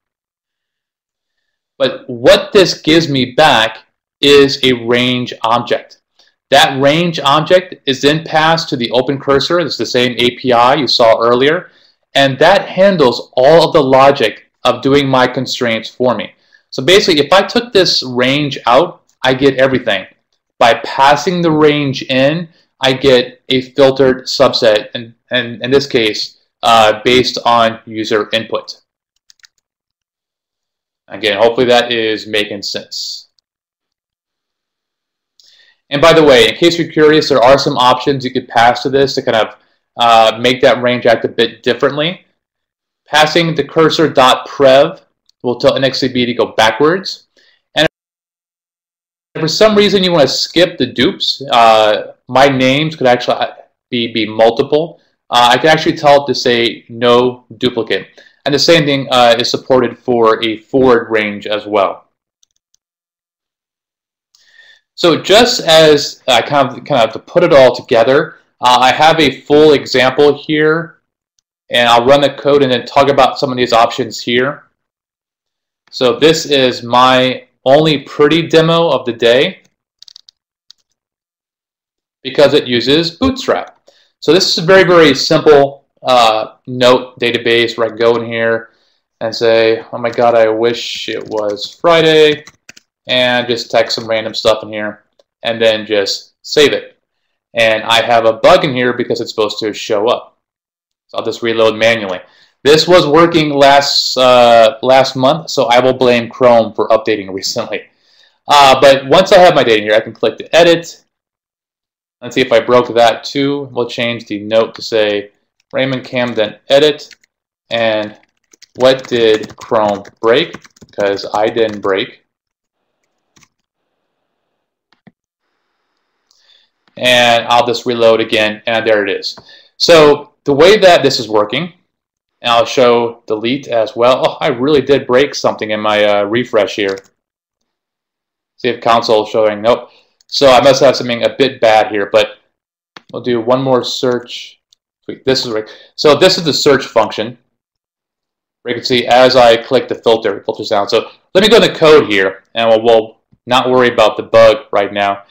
But what this gives me back is a range object. That range object is then passed to the open cursor. It's the same API you saw earlier. And that handles all of the logic of doing my constraints for me. So basically, if I took this range out, I get everything. By passing the range in, I get a filtered subset, and in this case, based on user input. Again, hopefully that is making sense. And by the way, in case you're curious, there are some options you could pass to this to kind of make that range act a bit differently. Passing the cursor.prev will tell IndexedDB to go backwards. And if for some reason you want to skip the dupes, my names could actually be multiple. I can actually tell it to say no duplicate. And the same thing is supported for a forward range as well. So just as kind of to put it all together, I have a full example here, and I'll run the code and then talk about some of these options here. So this is my only pretty demo of the day because it uses Bootstrap. So this is a very, very simple note database where I go in here and say, oh my God, I wish it was Friday, and just text some random stuff in here and then just save it. And I have a bug in here because it's supposed to show up. So I'll just reload manually. This was working last month, so I will blame Chrome for updating recently. But once I have my data here, I can click to edit. Let's see if I broke that too. We'll change the note to say Raymond Camden edit. And what did Chrome break? Because I didn't break. And I'll just reload again, and there it is. So the way that this is working, and I'll show delete as well. Oh, I really did break something in my refresh here. See if console is showing. Nope. So I must have something a bit bad here, but we'll do one more search. This is right. So this is the search function. You can see as I click the filter, it filters down. So let me go to the code here, and we'll not worry about the bug right now.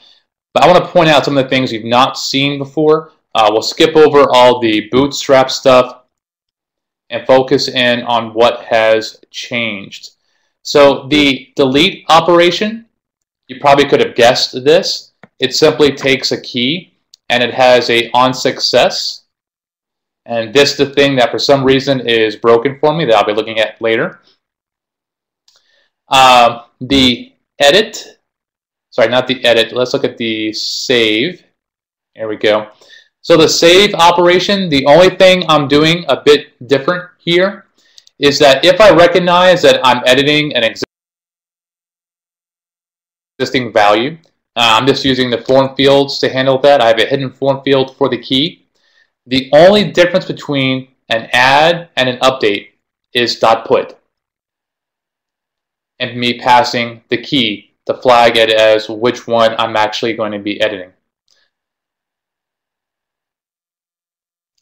But I want to point out some of the things you've not seen before. We'll skip over all the Bootstrap stuff and focus in on what has changed. So the delete operation, you probably could have guessed this. It simply takes a key and it has a on success. And this is the thing that for some reason is broken for me that I'll be looking at later. The edit, sorry, not the edit. Let's look at the save. There we go. So the save operation, the only thing I'm doing a bit different here is that if I recognize that I'm editing an existing value, I'm just using the form fields to handle that. I have a hidden form field for the key. The only difference between an add and an update is .put, and me passing the key to flag it as which one I'm actually going to be editing.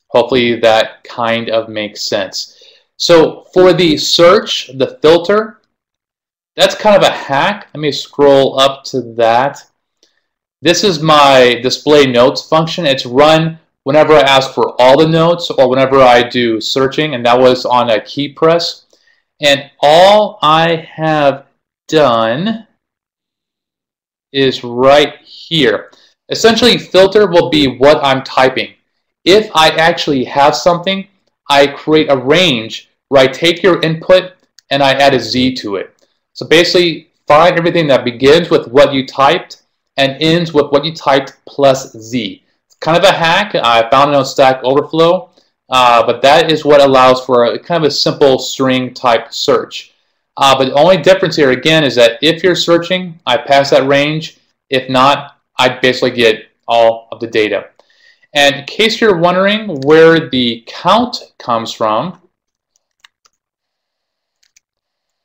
Hopefully that kind of makes sense. So for the search, the filter, that's kind of a hack. Let me scroll up to that. This is my display notes function. It's run whenever I ask for all the notes or whenever I do searching, and that was on a key press. And all I have done is right here. Essentially, filter will be what I'm typing. If I actually have something, I create a range where I take your input and I add a Z to it. So basically, find everything that begins with what you typed and ends with what you typed plus Z. It's kind of a hack. I found it on Stack Overflow, but that is what allows for a kind of a simple string type search. But the only difference here again is that if you're searching, I pass that range. If not, I basically get all of the data. And in case you're wondering where the count comes from,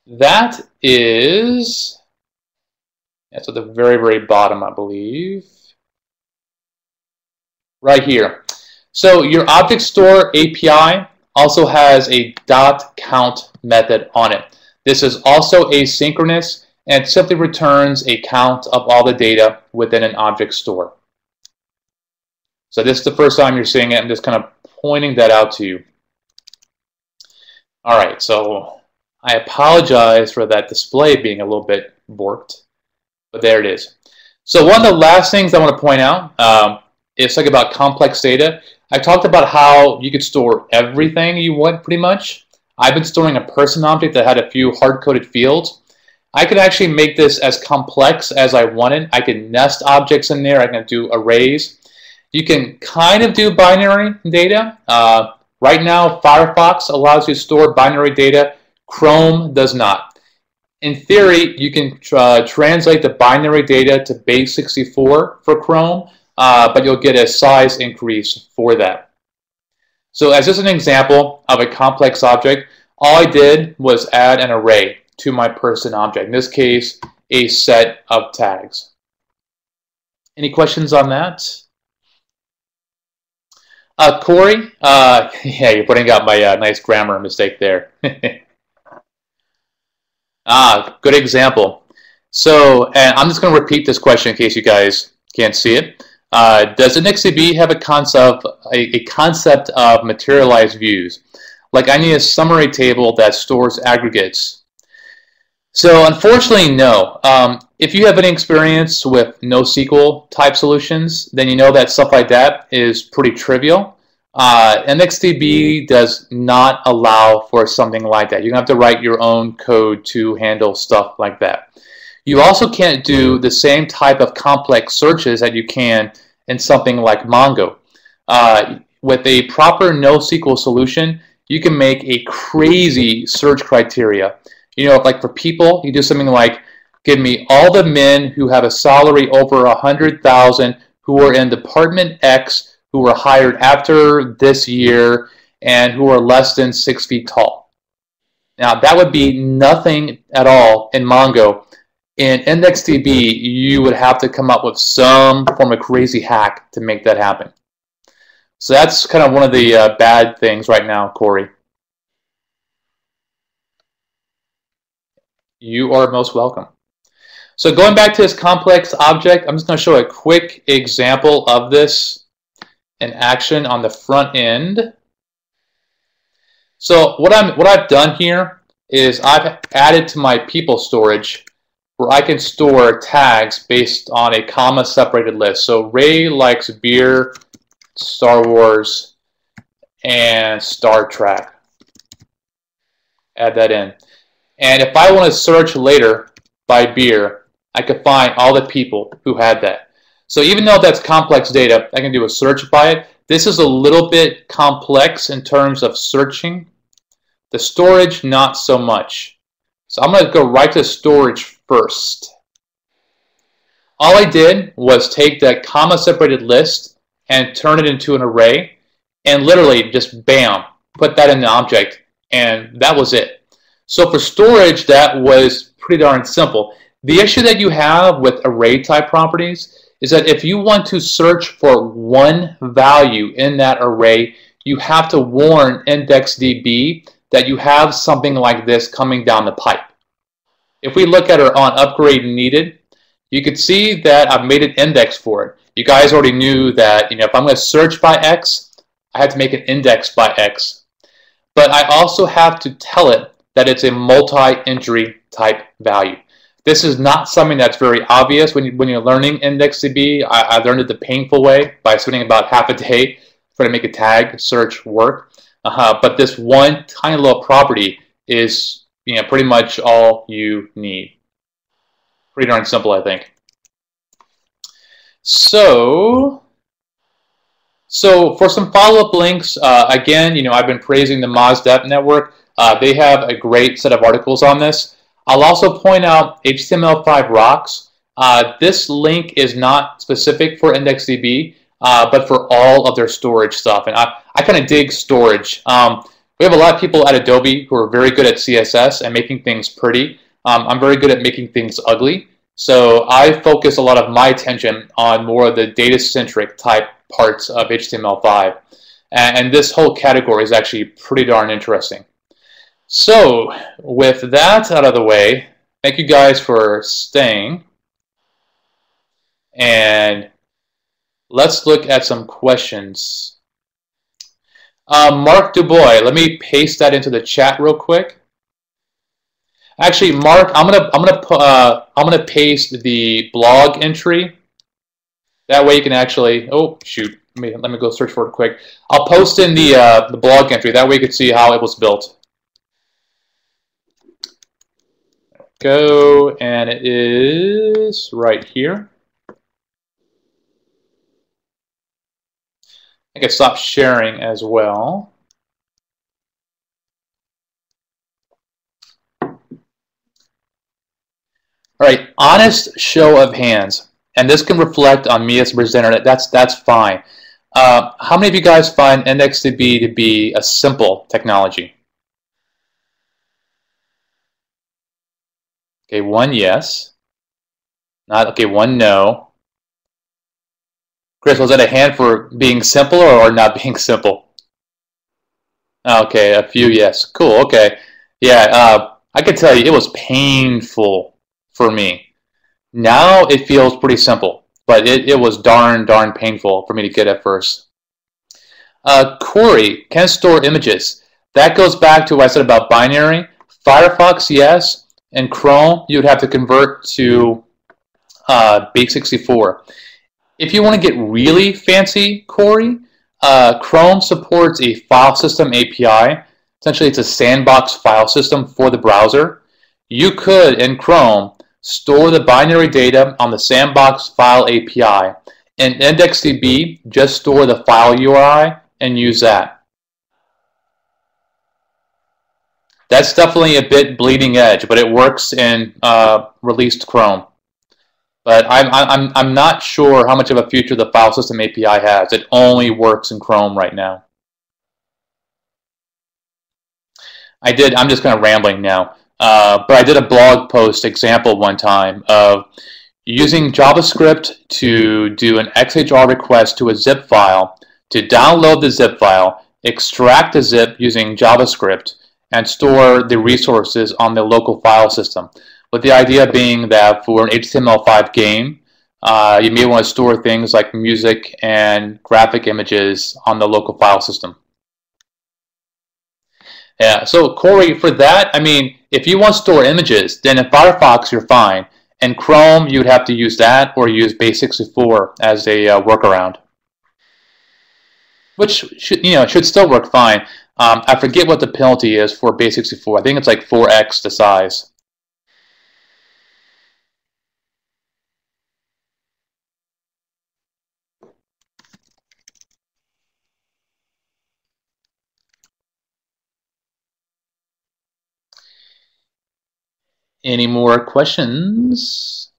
that is, that's at the very, very bottom, I believe. Right here. So your object store API also has a .count method on it. This is also asynchronous and simply returns a count of all the data within an object store. So this is the first time you're seeing it. I'm just kind of pointing that out to you. All right, so I apologize for that display being a little bit warped, but there it is. So one of the last things I want to point out is something about complex data. I talked about how you could store everything you want pretty much. I've been storing a person object that had a few hard-coded fields. I could actually make this as complex as I wanted. I can nest objects in there. I can do arrays. You can kind of do binary data. Right now, Firefox allows you to store binary data. Chrome does not. In theory, you can translate the binary data to base 64 for Chrome, but you'll get a size increase for that. So as just an example of a complex object, all I did was add an array to my person object. In this case, a set of tags. Any questions on that? Corey? Yeah, you're putting out my nice grammar mistake there. Good example. So, and I'm just going to repeat this question in case you guys can't see it. Does IndexedDB have a concept of materialized views? Like I need a summary table that stores aggregates. So unfortunately, no. If you have any experience with NoSQL type solutions, then you know that stuff like that is pretty trivial. IndexedDB does not allow for something like that. You're going to have to write your own code to handle stuff like that. You also can't do the same type of complex searches that you can in something like Mongo. With a proper NoSQL solution, you can make a crazy search criteria. You know, like for people, you do something like, give me all the men who have a salary over 100,000 who are in Department X, who were hired after this year, and who are less than 6 feet tall. Now, that would be nothing at all in Mongo. In IndexedDB, you would have to come up with some form of crazy hack to make that happen. So that's kind of one of the bad things right now, Corey. You are most welcome. So going back to this complex object, I'm just going to show a quick example of this in action on the front end. So what I've done here is I've added to my people storage where I can store tags based on a comma separated list. So Ray likes beer, Star Wars, and Star Trek. Add that in. And if I want to search later by beer, I could find all the people who had that. So even though that's complex data, I can do a search by it. This is a little bit complex in terms of searching. The storage, not so much. So I'm going to go right to storage first. All I did was take that comma separated list and turn it into an array and literally just bam, put that in the object, and that was it. So for storage, that was pretty darn simple. The issue that you have with array type properties is that if you want to search for one value in that array, you have to warn IndexedDB that you have something like this coming down the pipe. If we look at our on upgrade needed, you could see that I've made an index for it. You guys already knew that, you know, if I'm going to search by X, I have to make an index by X. But I also have to tell it that it's a multi-entry type value. This is not something that's very obvious when you're learning IndexedDB. I learned it the painful way by spending about half a day trying to make a tag search work. But this one tiny little property is, you know, pretty much all you need. Pretty darn simple, I think. So for some follow-up links, again, you know, I've been praising the Moz Dev Network. They have a great set of articles on this. I'll also point out HTML5 rocks. This link is not specific for IndexedDB, but for all of their storage stuff. And I kind of dig storage. We have a lot of people at Adobe who are very good at CSS and making things pretty. I'm very good at making things ugly. So I focus a lot of my attention on more of the data-centric type parts of HTML5. And this whole category is actually pretty darn interesting. So with that out of the way, thank you guys for staying. And let's look at some questions. Mark Dubois, let me paste that into the chat real quick. Actually, Mark, I'm gonna paste the blog entry. That way you can actually, oh shoot, let me go search for it quick. I'll post in the blog entry. That way you can see how it was built. go, and it is right here. I can stop sharing as well. All right, honest show of hands, and this can reflect on me as a presenter. That's fine. How many of you guys find IndexedDB to be a simple technology? Okay, one yes. Not okay, one no. Chris, was that a hand for being simple or not being simple? Okay, a few yes. Cool, okay. Yeah, I can tell you it was painful for me. Now it feels pretty simple, but it was darn painful for me to get at first. Query can store images. That goes back to what I said about binary. Firefox, yes. And Chrome, you would have to convert to base64. If you want to get really fancy query, Chrome supports a file system API. Essentially, it's a sandbox file system for the browser. You could, in Chrome, store the binary data on the sandbox file API. In IndexedDB, just store the file URI and use that. That's definitely a bit bleeding edge, but it works in released Chrome. But I'm not sure how much of a future the file system API has. It only works in Chrome right now. I'm just kind of rambling now, but I did a blog post example one time of using JavaScript to do an XHR request to a zip file, to download the zip file, extract the zip using JavaScript, and store the resources on the local file system. With the idea being that for an HTML5 game, you may want to store things like music and graphic images on the local file system. Yeah, so Corey, for that, I mean, if you want to store images, then in Firefox you're fine. In Chrome, you'd have to use that or use base64 as a workaround, which should still work fine. I forget what the penalty is for base64. I think it's like 4x the size. Any more questions?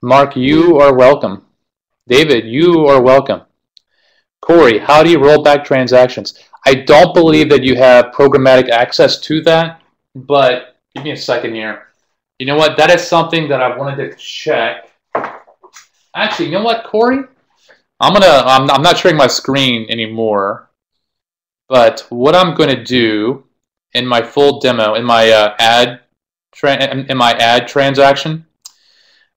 Mark, you are welcome. David, you are welcome. Corey, how do you roll back transactions? I don't believe that you have programmatic access to that, but give me a second here. You know what? That is something that I wanted to check. Actually, you know what, Corey? I'm not sharing my screen anymore, but what I'm going to do in my full demo, in my ad transaction,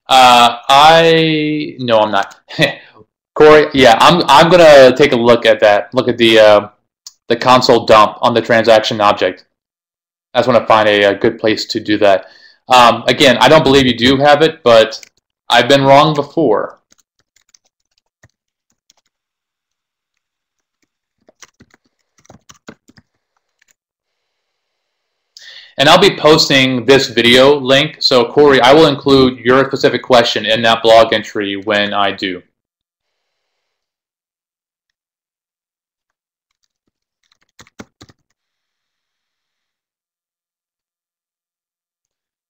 no, I'm not. Corey, yeah, I'm gonna take a look at that. Look at the console dump on the transaction object. I just want to find a good place to do that. Again, I don't believe you do have it, but I've been wrong before. And I'll be posting this video link. So Corey, I will include your specific question in that blog entry when I do.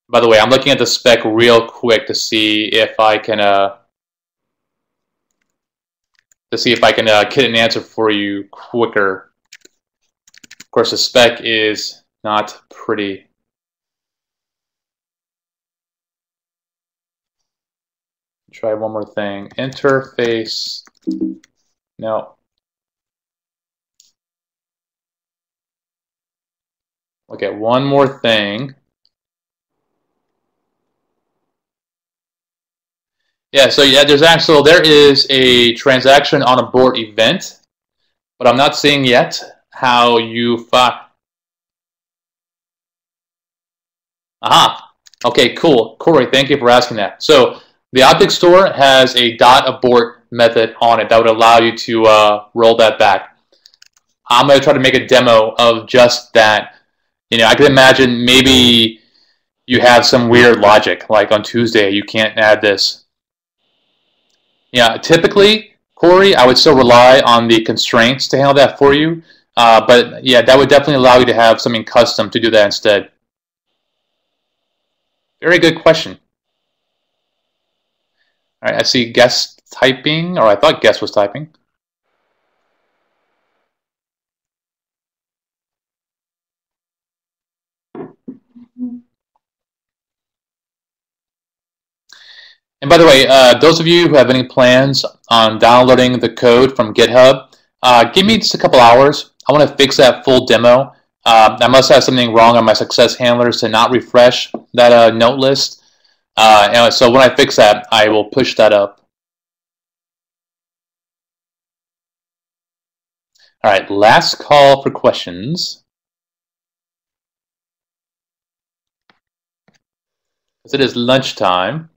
By the way, I'm looking at the spec real quick to see if I can get an answer for you quicker. Of course, the spec is not pretty. Try one more thing. Interface. No. Okay, one more thing. Yeah, so yeah, there is a transaction on a board event, but I'm not seeing yet how you find. Aha. Okay, cool. Corey, thank you for asking that. So the object store has a .abort method on it that would allow you to roll that back. I'm going to try to make a demo of just that. I can imagine maybe you have some weird logic, like on Tuesday you can't add this. Typically, Corey, I would still rely on the constraints to handle that for you. But yeah, that would definitely allow you to have something custom to do that instead. Very good question. All right, I see guest typing, or I thought guest was typing. And by the way, those of you who have any plans on downloading the code from GitHub, give me just a couple hours. I want to fix that full demo. I must have something wrong on my success handlers to not refresh that note list. And so when I fix that, I will push that up. All right, last call for questions. Because it is lunchtime.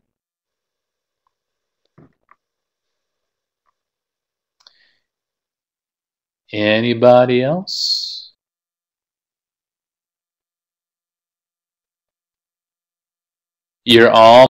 Anybody else? You're all